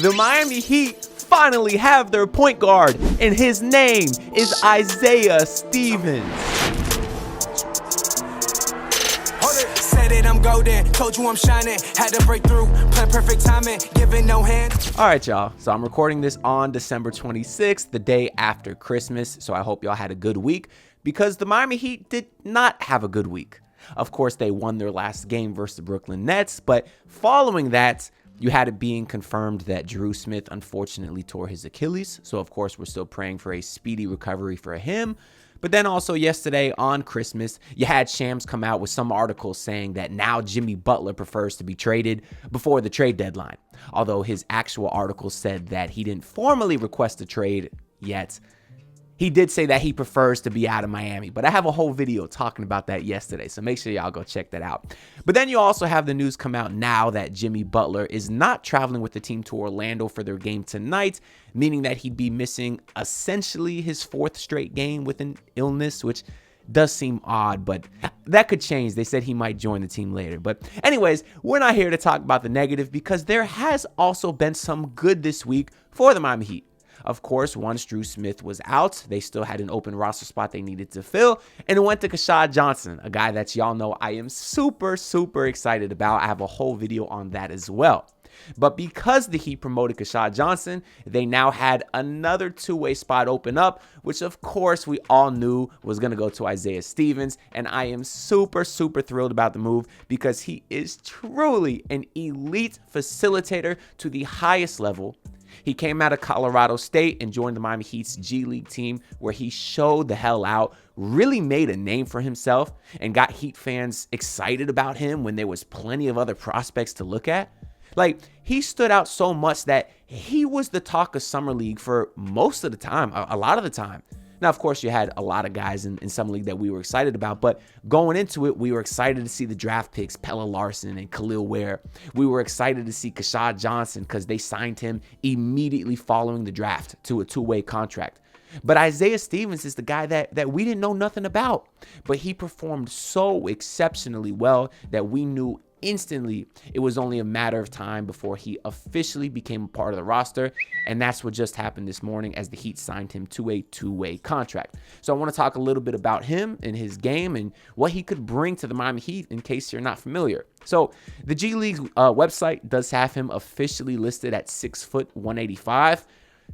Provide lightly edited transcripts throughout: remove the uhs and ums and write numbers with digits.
The Miami Heat finally have their point guard, and his name is Isaiah Stevens. Said it, I'm golden. Told you I'm shining. Had to break through. Plan perfect timing. Giving no hand. All right, y'all. So I'm recording this on December 26th, the day after Christmas. So I hope y'all had a good week, because the Miami Heat did not have a good week. Of course, they won their last game versus the Brooklyn Nets, but following that, you had it being confirmed that Drew Smith unfortunately tore his Achilles. So, of course, we're still praying for a speedy recovery for him. But then also yesterday on Christmas, you had Shams come out with some articles saying that now Jimmy Butler prefers to be traded before the trade deadline. Although his actual article said that he didn't formally request a trade yet. He did say that he prefers to be out of Miami, but I have a whole video talking about that yesterday, so make sure y'all go check that out. But then you also have the news come out now that Jimmy Butler is not traveling with the team to Orlando for their game tonight, meaning that he'd be missing essentially his fourth straight game with an illness, which does seem odd, but that could change. They said he might join the team later. But anyways, we're not here to talk about the negative, because there has also been some good this week for the Miami Heat. Of course, once Drew Smith was out, they still had an open roster spot they needed to fill, and it went to Kashad Johnson, a guy that y'all know I am super excited about. I have a whole video on that as well. But because the Heat promoted Kashad Johnson, they now had another two-way spot open up, which of course we all knew was going to go to Isaiah Stevens, and I am super thrilled about the move, because he is truly an elite facilitator to the highest level. He came out of Colorado State and joined the Miami Heat's G League team, where he showed the hell out, really made a name for himself, and got Heat fans excited about him when there was plenty of other prospects to look at. Like, he stood out so much that he was the talk of Summer League for most of the time, a lot of the time. Now, of course, you had a lot of guys in Summer League that we were excited about, but going into it, we were excited to see the draft picks, Pella Larson and Khalil Ware. We were excited to see Kashad Johnson, because they signed him immediately following the draft to a two-way contract. But Isaiah Stevens is the guy that we didn't know nothing about, but he performed so exceptionally well that we knew instantly it was only a matter of time before he officially became a part of the roster, and that's what just happened this morning as the Heat signed him to a two-way contract. So I want to talk a little bit about him and his game and what he could bring to the Miami Heat, in case you're not familiar. So the G League website does have him officially listed at 6 foot 185.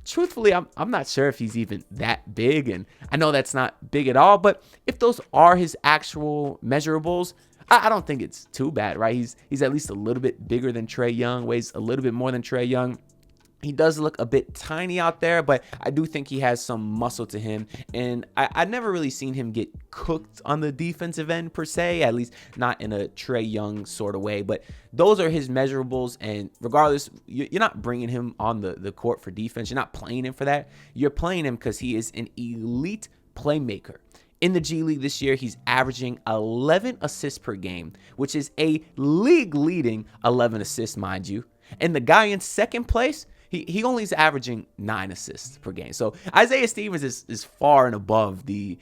Truthfully, I'm not sure if he's even that big, and I know that's not big at all, but if those are his actual measurables, I don't think it's too bad, right? He's at least a little bit bigger than Trae Young, weighs a little bit more than Trae Young. He does look a bit tiny out there, but I do think he has some muscle to him. And I've never really seen him get cooked on the defensive end per se, at least not in a Trae Young sort of way. But those are his measurables. And regardless, you're not bringing him on the court for defense. You're not playing him for that. You're playing him because he is an elite playmaker. In the G League this year, he's averaging 11 assists per game, which is a league-leading 11 assists, mind you. And the guy in second place, he only is averaging 9 assists per game. So Isaiah Stevens is far and above the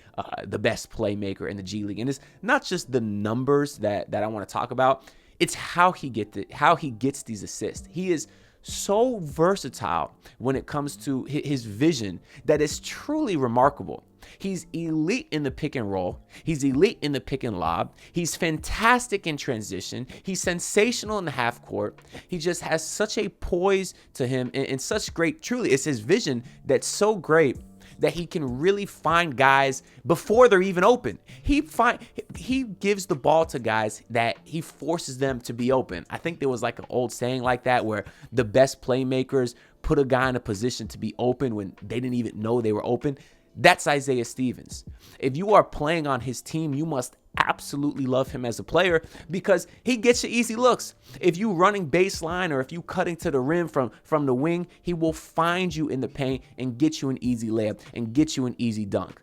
best playmaker in the G League. And it's not just the numbers that I want to talk about. It's how he gets these assists. He is so versatile when it comes to his vision that is truly remarkable. He's elite in the pick and roll. He's elite in the pick and lob. He's fantastic in transition. He's sensational in the half court. He just has such a poise to him and such great, truly, it's his vision that's so great that he can really find guys before they're even open. He gives the ball to guys that he forces them to be open. I think there was like an old saying like that, where the best playmakers put a guy in a position to be open when they didn't even know they were open. That's Isaiah Stevens. If you are playing on his team, you must absolutely love him as a player, because he gets you easy looks. If you running baseline or if you cutting to the rim from the wing, he will find you in the paint and get you an easy layup and get you an easy dunk.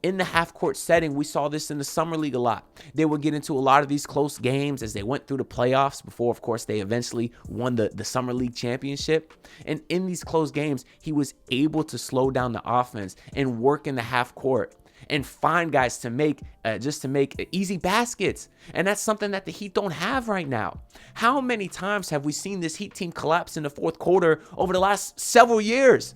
In the half-court setting, we saw this in the Summer League a lot. They would get into a lot of these close games as they went through the playoffs before, of course, they eventually won the Summer League championship. And in these close games, he was able to slow down the offense and work in the half-court. and find guys to make easy baskets. And that's something that the Heat don't have right now. How many times have we seen this Heat team collapse in the fourth quarter over the last several years?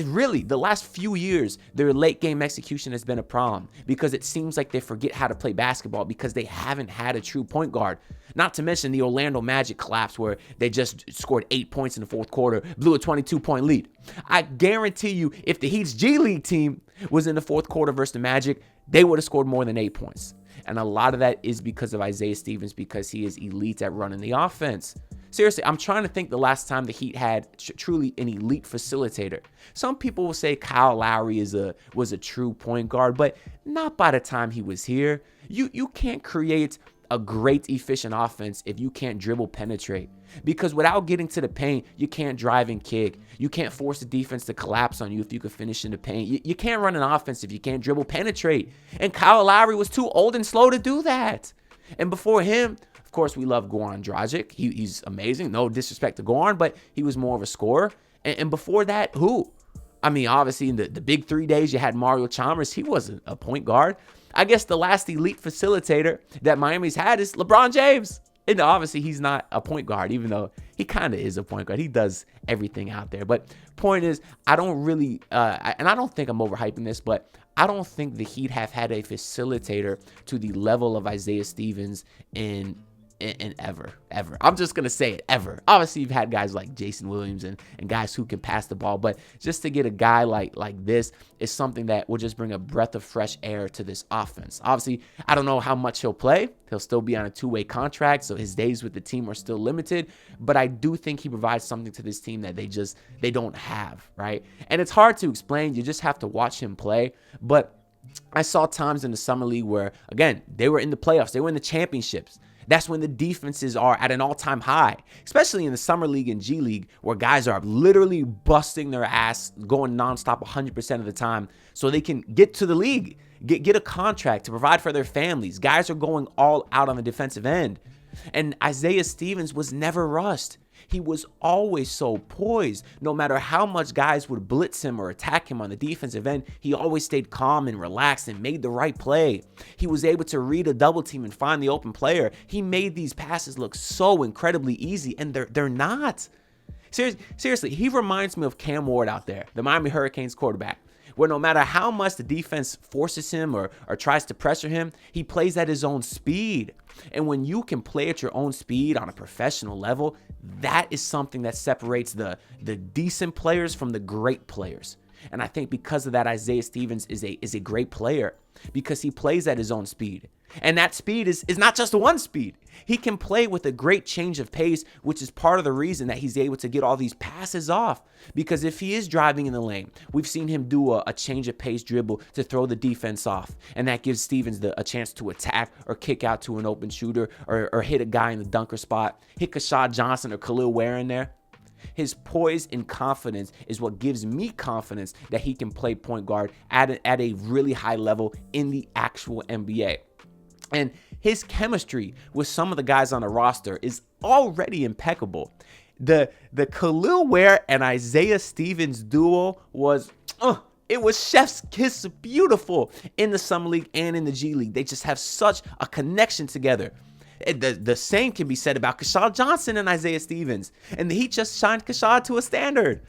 Really, the last few years, their late game execution has been a problem because it seems like they forget how to play basketball because they haven't had a true point guard. Not to mention the Orlando Magic collapse where they just scored 8 points in the fourth quarter, blew a 22-point lead. I guarantee you, if the Heat's G League team was in the fourth quarter versus the Magic, they would have scored more than 8 points. And a lot of that is because of Isaiah Stevens, because he is elite at running the offense. Seriously, I'm trying to think the last time the Heat had truly an elite facilitator. Some people will say Kyle Lowry was a true point guard, but not by the time he was here. You can't create a great efficient offense if you can't dribble penetrate, because without getting to the paint, you can't drive and kick. You can't force the defense to collapse on you if you can finish in the paint. You can't run an offense if you can't dribble penetrate. And Kyle Lowry was too old and slow to do that. And before him, of course, we love Goran Dragic. He's amazing. No disrespect to Goran, but he was more of a scorer. And before that, who? I mean, obviously, in the big 3 days, you had Mario Chalmers. He wasn't a point guard. I guess the last elite facilitator that Miami's had is LeBron James. And obviously, he's not a point guard, even though he kind of is a point guard. He does everything out there. But point is, I don't really, and I don't think I'm overhyping this, but I don't think the Heat have had a facilitator to the level of Isaiah Stevens in ever. I'm just going to say it, ever. Obviously, you've had guys like Jason Williams and guys who can pass the ball, but just to get a guy like this is something that will just bring a breath of fresh air to this offense. Obviously, I don't know how much he'll play. He'll still be on a 2-way contract, so his days with the team are still limited, but I do think he provides something to this team that they don't have, right? And it's hard to explain. You just have to watch him play, but I saw times in the summer league where, again, they were in the playoffs. They were in the championships. That's when the defenses are at an all-time high, especially in the Summer League and G League, where guys are literally busting their ass, going nonstop 100% of the time so they can get to the league, get a contract to provide for their families. Guys are going all out on the defensive end. And Isaiah Stevens was never rushed. He was always so poised. No matter how much guys would blitz him or attack him on the defensive end, he always stayed calm and relaxed and made the right play. He was able to read a double team and find the open player. He made these passes look so incredibly easy, and they're not. Seriously, he reminds me of Cam Ward out there, the Miami Hurricanes quarterback, where no matter how much the defense forces him or tries to pressure him, he plays at his own speed. And when you can play at your own speed on a professional level, that is something that separates the decent players from the great players. And I think because of that, Isaiah Stevens is a great player because he plays at his own speed. And that speed is not just one speed. He can play with a great change of pace, which is part of the reason that he's able to get all these passes off. Because if he is driving in the lane, we've seen him do a change of pace dribble to throw the defense off. And that gives Stevens a chance to attack or kick out to an open shooter or hit a guy in the dunker spot, hit Kashad Johnson or Khalil Ware in there. His poise and confidence is what gives me confidence that he can play point guard at a really high level in the actual NBA. And his chemistry with some of the guys on the roster is already impeccable. The Khalil Ware and Isaiah Stevens duo was it was chef's kiss beautiful in the Summer League and in the G League. They just have such a connection together. The same can be said about Kashad Johnson and Isaiah Stevens. And the Heat just shined Kashad to a standard.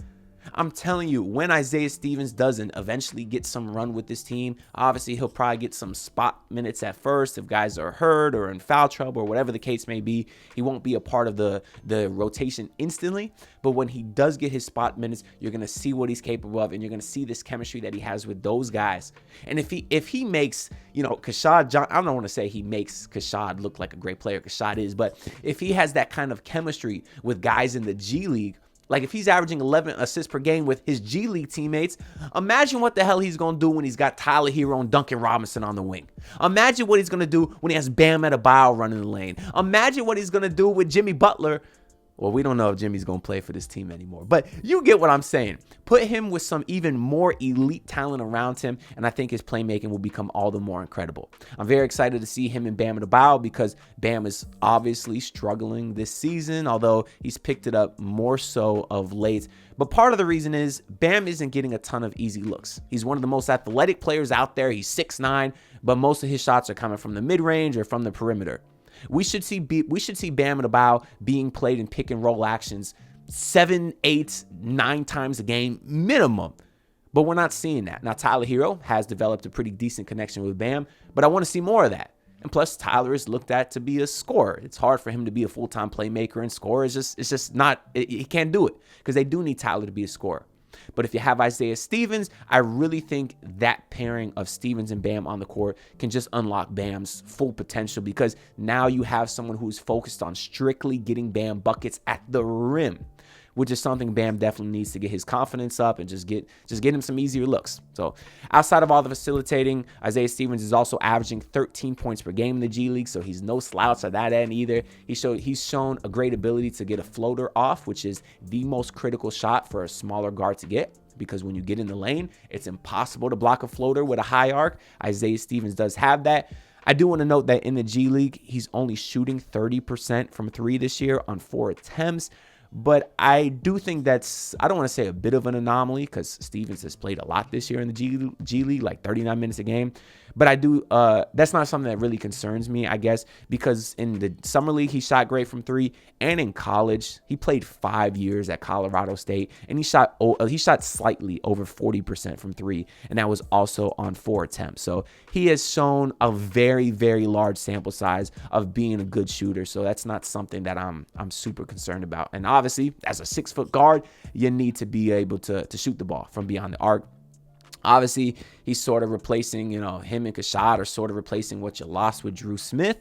I'm telling you, when Isaiah Stevens doesn't eventually get some run with this team, obviously he'll probably get some spot minutes at first if guys are hurt or in foul trouble or whatever the case may be. He won't be a part of the rotation instantly, but when he does get his spot minutes, you're going to see what he's capable of, and you're going to see this chemistry that he has with those guys. And if he makes, Kashad, I don't want to say he makes Kashad look like a great player, Kashad is, but if he has that kind of chemistry with guys in the G League, like if he's averaging 11 assists per game with his G League teammates, imagine what the hell he's going to do when he's got Tyler Hero and Duncan Robinson on the wing. Imagine what he's going to do when he has Bam Adebayo running the lane. Imagine what he's going to do with Jimmy Butler Well, we don't know if Jimmy's going to play for this team anymore, but you get what I'm saying. Put him with some even more elite talent around him, and I think his playmaking will become all the more incredible. I'm very excited to see him and Bam Adebayo because Bam is obviously struggling this season, although he's picked it up more so of late. But part of the reason is Bam isn't getting a ton of easy looks. He's one of the most athletic players out there. He's 6'9", but most of his shots are coming from the mid-range or from the perimeter. We should see Bam Adebayo being played in pick and roll actions 7, 8, 9 times a game minimum. But we're not seeing that. Now, Tyler Hero has developed a pretty decent connection with Bam, but I want to see more of that. And plus, Tyler is looked at to be a scorer. It's hard for him to be a full-time playmaker and scorer. It's just not, he can't do it because they do need Tyler to be a scorer. But if you have Isaiah Stevens, I really think that pairing of Stevens and Bam on the court can just unlock Bam's full potential because now you have someone who's focused on strictly getting Bam buckets at the rim, which is something Bam definitely needs to get his confidence up and just get him some easier looks. So outside of all the facilitating, Isaiah Stevens is also averaging 13 points per game in the G League, so he's no slouch at that end either. He's shown a great ability to get a floater off, which is the most critical shot for a smaller guard to get, because when you get in the lane, it's impossible to block a floater with a high arc. Isaiah Stevens does have that. I do want to note that in the G League, he's only shooting 30% from 3 this year on 4 attempts. But I do think that's, I don't want to say a bit of an anomaly because Stevens has played a lot this year in the G League, like 39 minutes a game. But I do, that's not something that really concerns me, I guess, because in the summer league, he shot great from 3. And in college, he played 5 years at Colorado State, and he shot slightly over 40% from 3. And that was also on 4 attempts. So he has shown a very, very large sample size of being a good shooter. So that's not something that I'm super concerned about. And obviously, as a 6-foot guard, you need to be able to shoot the ball from beyond the arc. Obviously, he's sort of replacing, him and Kashad are sort of replacing what you lost with Drew Smith.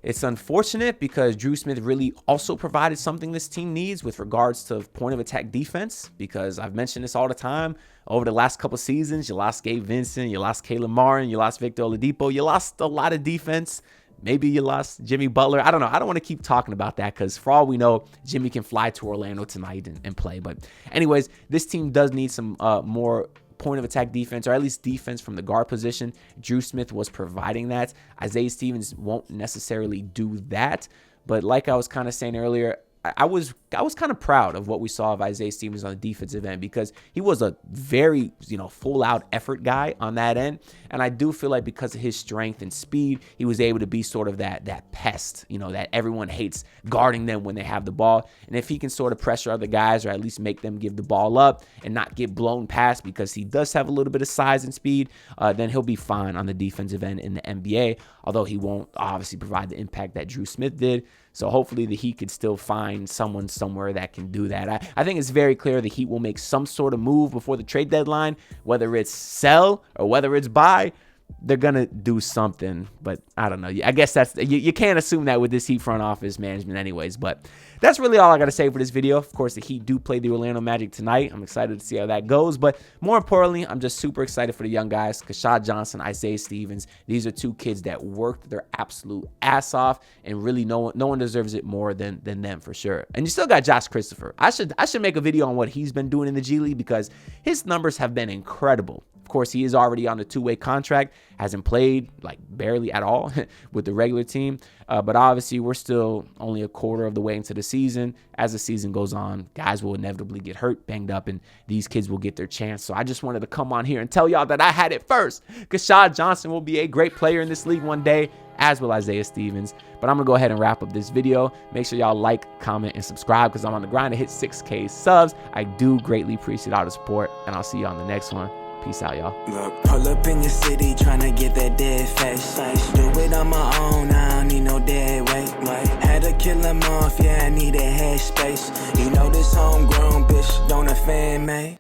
It's unfortunate because Drew Smith really also provided something this team needs with regards to point of attack defense, because I've mentioned this all the time. Over the last couple seasons, you lost Gabe Vincent, you lost Caleb Martin, you lost Victor Oladipo, you lost a lot of defense. Maybe you lost Jimmy Butler. I don't know. I don't want to keep talking about that because for all we know, Jimmy can fly to Orlando tonight and play. But anyways, this team does need some more point of attack defense, or at least defense from the guard position. Drew Smith was providing that. Isaiah Stevens won't necessarily do that. But like I was kind of saying earlier, I was kind of proud of what we saw of Isaiah Stevens on the defensive end because he was a very, full out effort guy on that end. And I do feel like because of his strength and speed, he was able to be sort of that pest, that everyone hates guarding them when they have the ball. And if he can sort of pressure other guys or at least make them give the ball up and not get blown past because he does have a little bit of size and speed, then he'll be fine on the defensive end in the NBA, although he won't obviously provide the impact that Drew Smith did. So hopefully the Heat could still find someone somewhere that can do that. I think it's very clear the Heat will make some sort of move before the trade deadline, whether it's sell or whether it's buy. They're going to do something, but I don't know. I guess that's, you can't assume that with this Heat front office management anyways, but that's really all I got to say for this video. Of course, the Heat do play the Orlando Magic tonight. I'm excited to see how that goes, but more importantly, I'm just super excited for the young guys, Kashad Johnson, Isaiah Stevens. These are 2 kids that worked their absolute ass off, and really no one deserves it more than them for sure. And you still got Josh Christopher. I should make a video on what he's been doing in the G League because his numbers have been incredible. Of course, he is already on a 2-way contract, hasn't played like barely at all with the regular team. But obviously, we're still only a quarter of the way into the season. As the season goes on, guys will inevitably get hurt, banged up, and these kids will get their chance. So I just wanted to come on here and tell y'all that I had it first. Kashad Johnson will be a great player in this league one day, as will Isaiah Stevens. But I'm going to go ahead and wrap up this video. Make sure y'all like, comment, and subscribe because I'm on the grind to hit 6K subs. I do greatly appreciate all the support, and I'll see you on the next one. Peace out, y'all. Look, pull up in your city tryna get that dead face. Do it on my own, I don't need no dead weight. Had to kill him off, yeah, I need a head space. You know this homegrown bitch don't offend me.